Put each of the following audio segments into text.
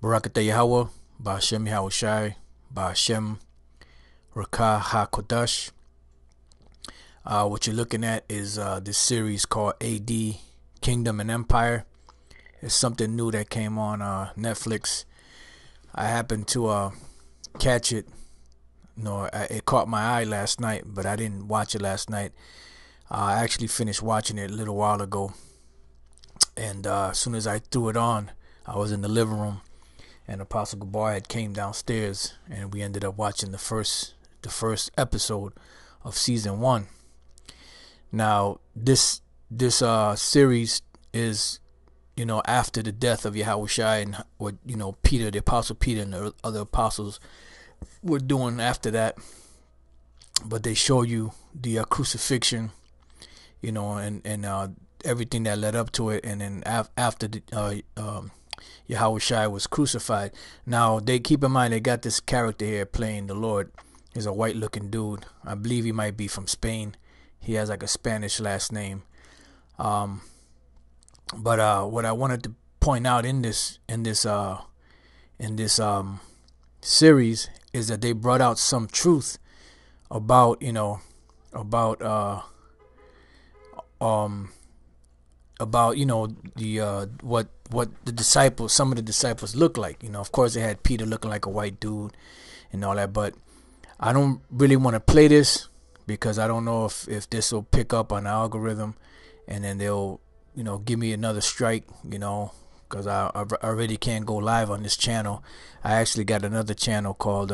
Barakatah Yahweh, Ba'ashem Yahweh Shai, Ba'ashem Rakah HaKodash. What you're looking at is this series called AD Kingdom and Empire. It's something new that came on Netflix. I happened to catch it. It caught my eye last night, but I didn't watch it last night. I actually finished watching it a little while ago, and as soon as I threw it on, I was in the living room, and Apostle Gabar had came downstairs, and we ended up watching the first episode of season 1. Now, this series is, after the death of Yahweh Shai and what Peter, the Apostle Peter, and the other apostles were doing after that. But they show you the crucifixion, and everything that led up to it, and then after the Yahweh Shai was crucified. Now, they keep in mind they got this character here playing the Lord. He's a white-looking dude. I believe he might be from Spain. He has like a Spanish last name. But what I wanted to point out in this series is that they brought out some truth about what the disciples, some of the disciples look like. Of course they had Peter looking like a white dude and all that, but I don't really want to play this because I don't know if this will pick up on the algorithm, and then they'll give me another strike, because I already can't go live on this channel. I actually got another channel called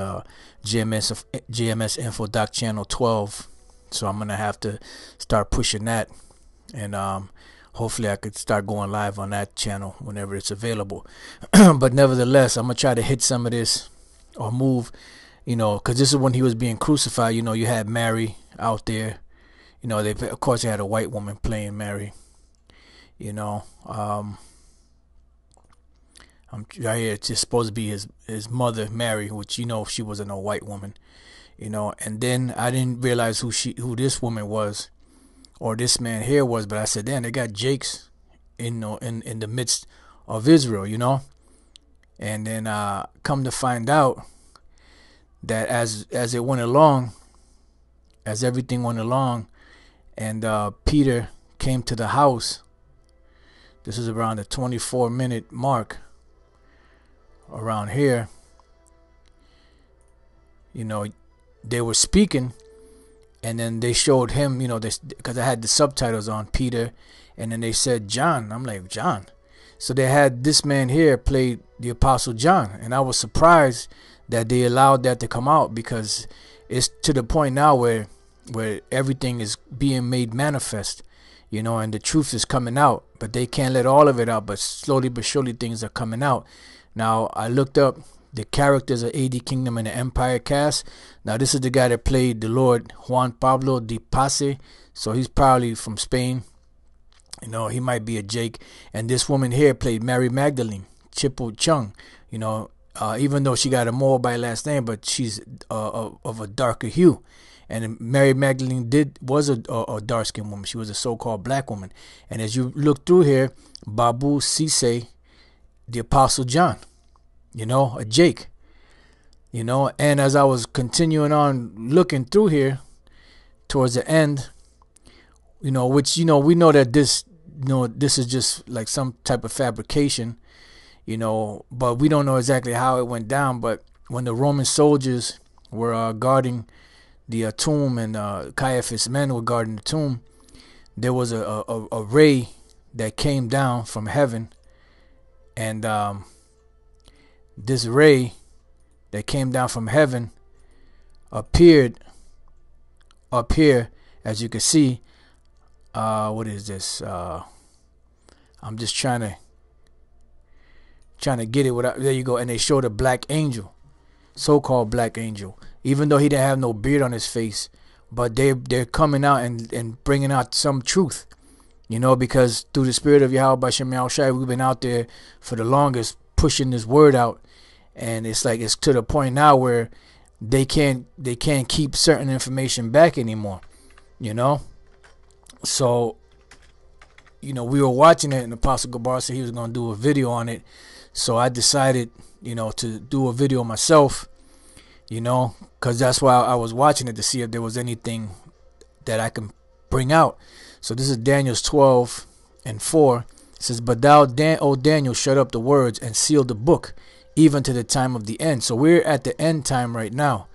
GMSInfoDocChannel11, so I'm gonna have to start pushing that, and hopefully I could start going live on that channel whenever it's available. But nevertheless, I'm gonna try to hit some of this or move, because this is when he was being crucified. You had Mary out there. Of course they had a white woman playing Mary. I'm right here. It's just supposed to be his mother, Mary, which she wasn't a white woman. And then I didn't realize who this woman was, or this man here was. But I said, damn, they got Jakes in the midst of Israel, And then come to find out that as it went along, as everything went along, and Peter came to the house. This is around the 24-minute mark. Around here, they were speaking, and then they showed him, because I had the subtitles on, Peter, and then they said John. I'm like, John? So they had this man here play the Apostle John, and I was surprised that they allowed that to come out, because it's to the point now where everything is being made manifest, and the truth is coming out, but they can't let all of it out, but slowly but surely things are coming out. Now, I looked up the characters of AD Kingdom and the Empire cast. Now, this is the guy that played the Lord, Juan Pablo de Pace, so he's probably from Spain. He might be a Jake. And this woman here played Mary Magdalene, Chipo Chung, even though she got a Moabite last name, but she's of a darker hue. And Mary Magdalene was a dark-skinned woman. She was a so-called black woman. And as you look through here, Babu Sise, the Apostle John, a Jake, and as I was continuing on looking through here towards the end, which, we know that this is just like some type of fabrication, but we don't know exactly how it went down. But when the Roman soldiers were guarding the tomb, and Caiaphas' men were guarding the tomb, there was a ray that came down from heaven, and this ray that came down from heaven appeared up here, as you can see. What is this? I'm just trying to get it without. There you go. And they showed a black angel, so-called black angel, even though he didn't have no beard on his face. But they're coming out and bringing out some truth, because through the spirit of Yahweh B'Shem Yahweh Shai, we've been out there for the longest pushing this word out, and it's to the point now where they can't keep certain information back anymore, So we were watching it, and Apostle Gabar said he was going to do a video on it. So I decided, to do a video myself, because that's why I was watching it, to see if there was anything that I can bring out. So this is Daniel 12:4. It says, "But thou, O Daniel, shut up the words and seal the book, even to the time of the end." So we're at the end time right now.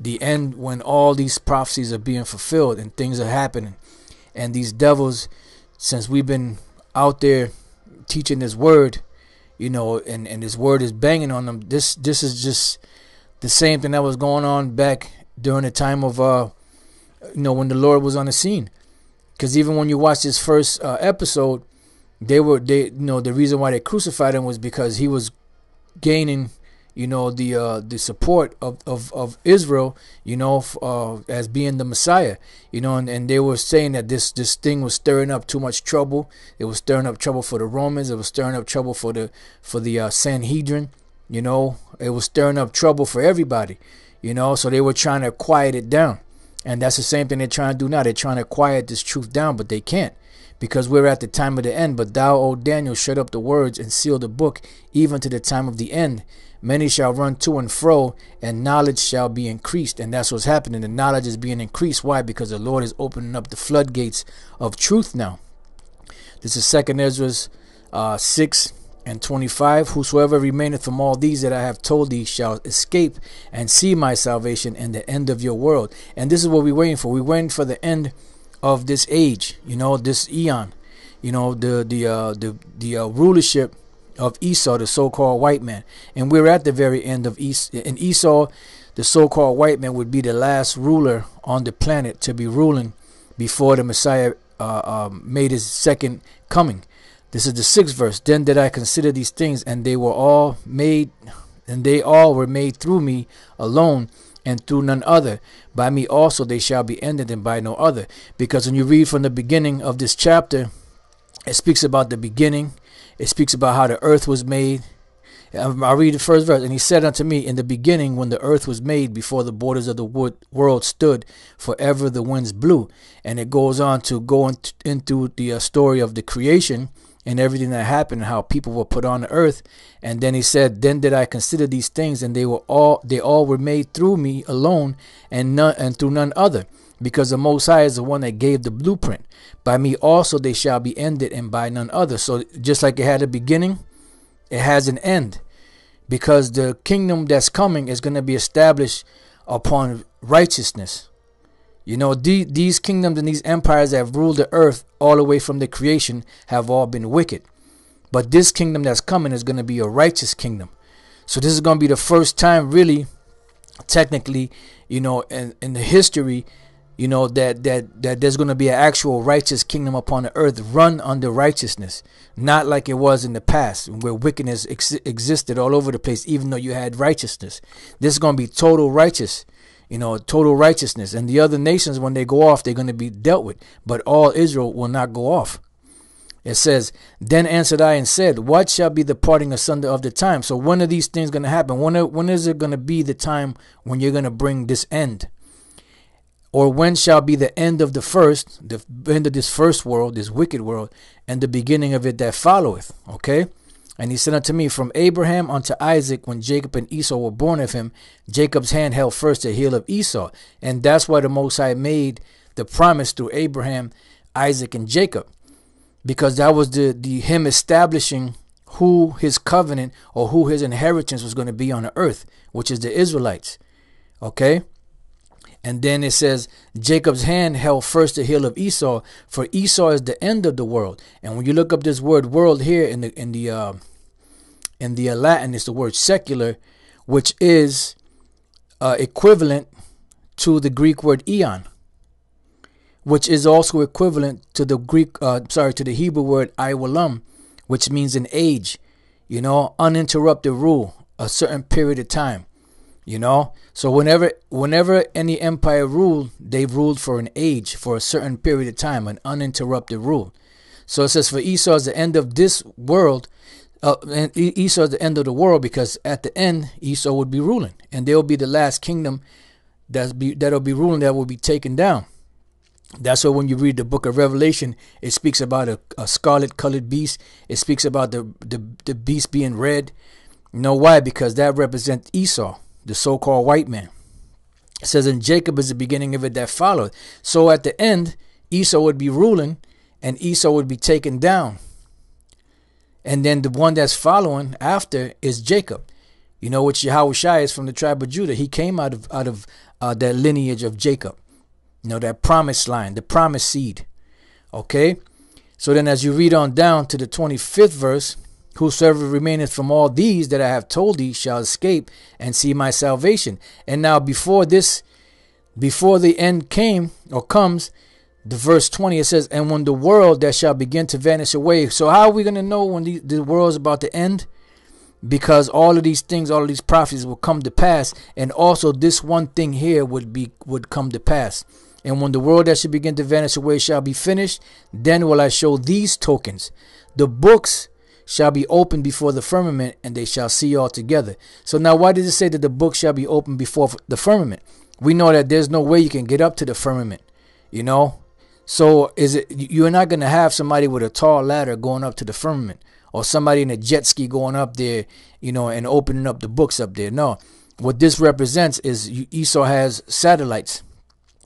The end when all these prophecies are being fulfilled and things are happening. And these devils, since we've been out there teaching this word, and this word is banging on them, this is just the same thing that was going on back during the time of when the Lord was on the scene. Because even when you watch this first episode, the reason why they crucified him was because he was gaining the support of Israel, as being the Messiah, and they were saying that this thing was stirring up too much trouble. It was stirring up trouble for the Romans. It was stirring up trouble for the Sanhedrin. It was stirring up trouble for everybody. So they were trying to quiet it down, and that's the same thing they're trying to do now. They're trying to quiet this truth down, but they can't. Because we're at the time of the end. "But thou, O Daniel, shut up the words and seal the book, even to the time of the end. Many shall run to and fro, and knowledge shall be increased." And that's what's happening. The knowledge is being increased. Why? Because the Lord is opening up the floodgates of truth now. This is 2 Ezra 6:25. "Whosoever remaineth from all these that I have told thee shall escape and see my salvation and the end of your world." And this is what we're waiting for. We're waiting for the end of this age, this eon, the rulership of Esau, the so-called white man. And we're at the very end of Esau. And Esau, the so-called white man, would be the last ruler on the planet to be ruling before the Messiah made his second coming. This is the 6th verse. "Then did I consider these things, and they all were made through me alone, and through none other. By me also they shall be ended, and by no other." Because when you read from the beginning of this chapter, it speaks about the beginning. It speaks about how the earth was made. I'll read the first verse. "And he said unto me, In the beginning, when the earth was made, before the borders of the world stood, forever the winds blew." And it goes on to go into the story of the creation and everything that happened, and how people were put on the earth. And then he said, "Then did I consider these things, and they all were made through me alone, and through none other. Because the Most High is the one that gave the blueprint. By me also they shall be ended, and by none other." So just like it had a beginning, it has an end. Because the kingdom that's coming is going to be established upon righteousness. These kingdoms and these empires that have ruled the earth all the way from the creation have all been wicked. But this kingdom that's coming is going to be a righteous kingdom. So this is going to be the first time, really, technically, in the history, that there's going to be an actual righteous kingdom upon the earth, run under righteousness. Not like it was in the past, where wickedness existed all over the place, even though you had righteousness. This is going to be total righteous. Total righteousness. And the other nations, when they go off, they're going to be dealt with. But all Israel will not go off. It says, "Then answered I and said, What shall be the parting asunder of the time?" So when are these things going to happen? When is it going to be the time when you're going to bring this end? Or when shall be the end of the end of this first world, this wicked world, and the beginning of it that followeth? Okay? "And he said unto me, From Abraham unto Isaac, when Jacob and Esau were born of him, Jacob's hand held first the heel of Esau." And that's why the Most High made the promise through Abraham, Isaac, and Jacob. Because that was him establishing who his covenant or who his inheritance was going to be on the earth, which is the Israelites. Okay? And then it says, Jacob's hand held first the heel of Esau, for Esau is the end of the world. And when you look up this word "world" here in the Latin, it's the word secular, which is equivalent to the Greek word eon, which is also equivalent to the to the Hebrew word "iwalam," which means an age, uninterrupted rule, a certain period of time. So whenever any empire ruled, they ruled for an age, for a certain period of time, an uninterrupted rule. So it says, for Esau is the end of this world, and Esau is the end of the world, because at the end Esau would be ruling, and there will be the last kingdom that'll be ruling, that will be taken down. That's why when you read the book of Revelation, it speaks about a scarlet colored beast. It speaks about the beast being red. You know why? Because that represents Esau, the so-called white man. It says, and Jacob is the beginning of it that followed. So at the end, Esau would be ruling and Esau would be taken down. And then the one that's following after is Jacob. You know, which Yahushua is from the tribe of Judah. He came out of that lineage of Jacob. You know, that promised line, the promised seed. Okay? So then as you read on down to the 25th verse, whosoever remaineth from all these that I have told thee shall escape and see my salvation. And now before the end came or comes, the verse 20, it says, and when the world that shall begin to vanish away. So how are we going to know when the world is about to end? Because all of these things, all of these prophecies will come to pass. And also this one thing here would come to pass. And when the world that should begin to vanish away shall be finished, then will I show these tokens. The books shall be opened before the firmament, and they shall see all together. So now why does it say that the book shall be opened before the firmament? We know that there's no way you can get up to the firmament, you know. So you're not going to have somebody with a tall ladder going up to the firmament, or somebody in a jet ski going up there, you know, and opening up the books up there. No, what this represents is Esau has satellites.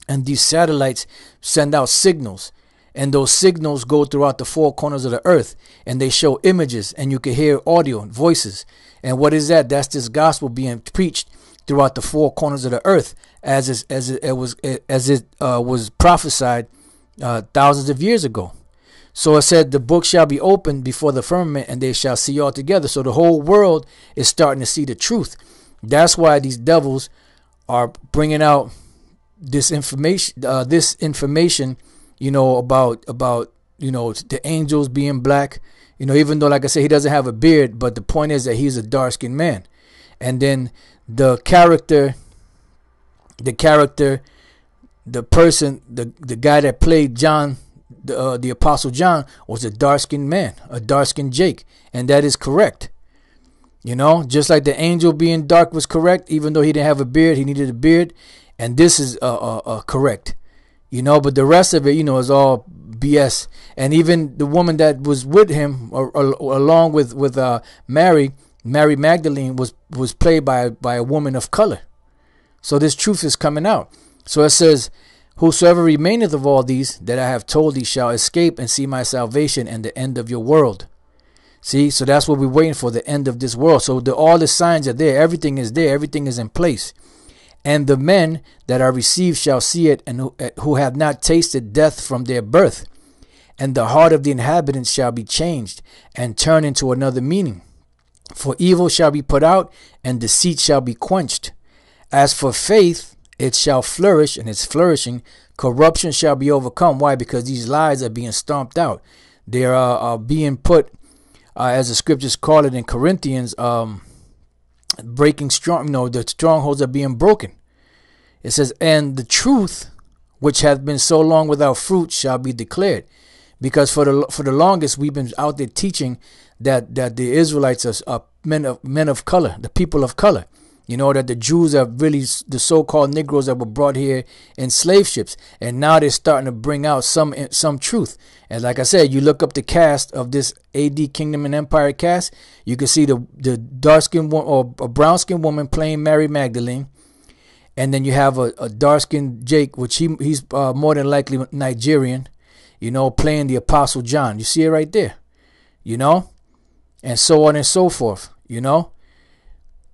And these satellites send out signals. And those signals go throughout the four corners of the earth. And they show images. And you can hear audio and voices. And what is that? That's this gospel being preached throughout the four corners of the earth. As it was prophesied thousands of years ago. So it said the book shall be opened before the firmament. And they shall see all together. So the whole world is starting to see the truth. That's why these devils are bringing out this information, you know, about you know, the angels being black, you know, even though, like I said, he doesn't have a beard, but the point is that he's a dark-skinned man. And then the guy that played John, the Apostle John, was a dark-skinned man, a dark-skinned Jake, and that is correct. You know, just like the angel being dark was correct, even though he didn't have a beard, he needed a beard. And this is correct, you know, but the rest of it, you know, is all BS. And even the woman that was with him, along with Mary Magdalene, was played by a woman of color. So this truth is coming out. So it says, whosoever remaineth of all these that I have told thee shall escape and see my salvation and the end of your world. See, so that's what we're waiting for, the end of this world. So all the signs are there. Everything is there. Everything is in place. And the men that are received shall see it, and who have not tasted death from their birth. And the heart of the inhabitants shall be changed, and turn into another meaning. For evil shall be put out, and deceit shall be quenched. As for faith, it shall flourish, and it's flourishing. Corruption shall be overcome. Why? Because these lies are being stomped out. They are being put, as the scriptures call it in Corinthians, breaking strong, you know, the strongholds are being broken. It says, and the truth which hath been so long without fruit shall be declared. Because for the longest we've been out there teaching that the Israelites are men of color, the people of color. You know, that the Jews are really the so-called Negroes that were brought here in slave ships. And now they're starting to bring out some truth. And like I said, you look up the cast of this AD Kingdom and Empire cast, you can see the dark-skinned or a brown-skinned woman playing Mary Magdalene. And then you have a dark-skinned Jake, which he's more than likely Nigerian, you know, playing the Apostle John. You see it right there, you know, and so on and so forth, you know.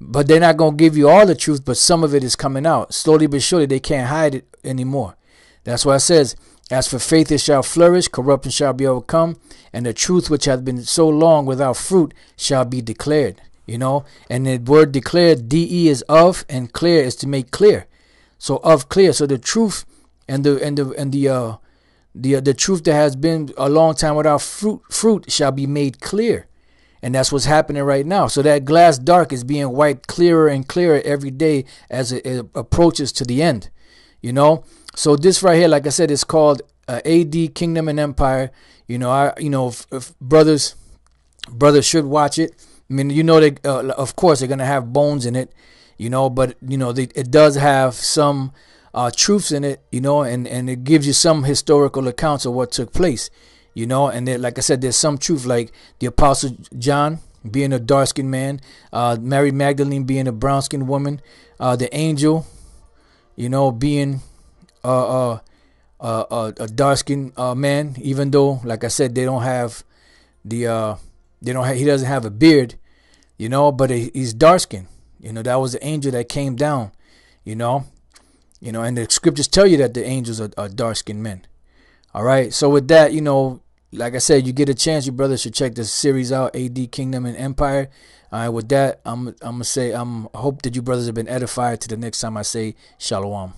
But they're not going to give you all the truth, but some of it is coming out. Slowly but surely, they can't hide it anymore. That's why it says, as for faith it shall flourish, corruption shall be overcome, and the truth which hath been so long without fruit shall be declared. You know, and the word declared, DE is of, and clear is to make clear. So of clear. So the truth and the truth that has been a long time without fruit shall be made clear. And that's what's happening right now. So that glass dark is being wiped clearer and clearer every day as it approaches to the end. You know, so this right here, like I said, is called AD Kingdom and Empire. You know, if brothers should watch it. I mean, you know, they of course they're gonna have bones in it. You know, but you know, it does have some truths in it, you know, and it gives you some historical accounts of what took place, you know. And there, like I said, there's some truth, like the Apostle John being a dark-skinned man, Mary Magdalene being a brown-skinned woman, the angel, you know, being a dark-skinned man, even though, like I said, they don't have the he doesn't have a beard, you know, but he's dark-skinned. You know, that was the angel that came down, you know, and the scriptures tell you that the angels are dark-skinned men. All right, so with that, you know, like I said, you get a chance, you brothers should check this series out, AD Kingdom and Empire. All right, with that, I'm gonna say I hope that you brothers have been edified. To the next time I say shalom.